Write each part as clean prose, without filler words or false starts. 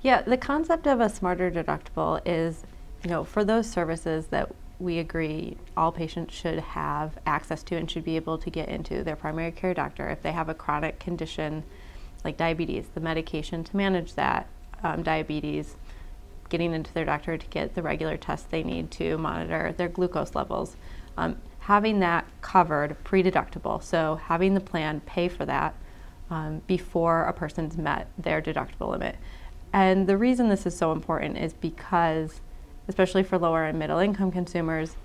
Yeah, the concept of a smarter deductible is, for those services that we agree all patients should have access to and should be able to get into their primary care doctor if they have a chronic condition like diabetes, the medication to manage that diabetes, getting into their doctor to get the regular tests they need to monitor their glucose levels. Having that covered pre-deductible, so having the plan pay for that before a person's met their deductible limit. And the reason this is so important is because, especially for lower and middle income consumers,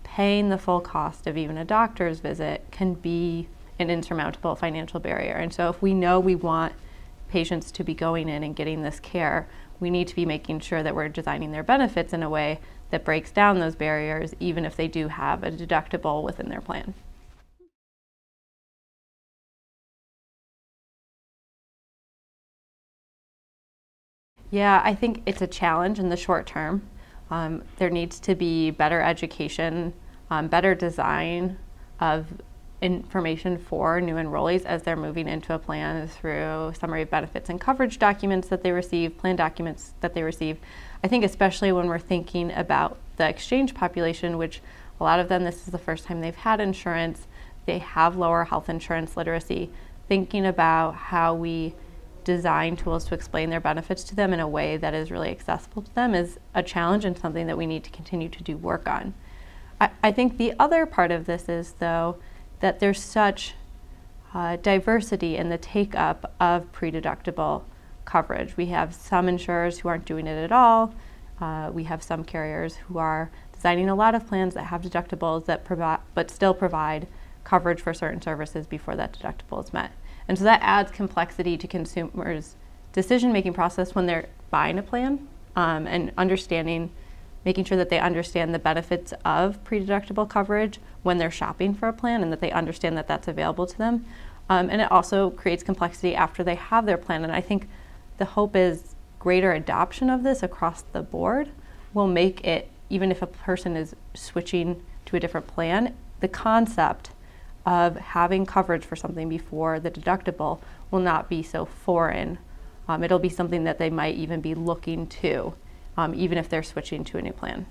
paying the full cost of even a doctor's visit can be an insurmountable financial barrier. And so if we know we want patients to be going in and getting this care, we need to be making sure that we're designing their benefits in a way that breaks down those barriers, even if they do have a deductible within their plan. Yeah, I think it's a challenge in the short term. There needs to be better education, better design of information for new enrollees as they're moving into a plan through summary of benefits and coverage documents that they receive, plan documents that they receive. I think especially when we're thinking about the exchange population, which a lot of them, this is the first time they've had insurance, they have lower health insurance literacy, thinking about how we design tools to explain their benefits to them in a way that is really accessible to them is a challenge and something that we need to continue to do work on. I think the other part of this is, though, that there's such diversity in the take-up of pre-deductible coverage. We have some insurers who aren't doing it at all. We have some carriers who are designing a lot of plans that have deductibles that but still provide coverage for certain services before that deductible is met. And so that adds complexity to consumers' decision-making process when they're buying a plan, and making sure that they understand the benefits of pre-deductible coverage when they're shopping for a plan, and that they understand that that's available to them. And it also creates complexity after they have their plan. And I think the hope is greater adoption of this across the board will make it, even if a person is switching to a different plan, the concept of having coverage for something before the deductible will not be so foreign. It'll be something that they might even be looking to, even if they're switching to a new plan.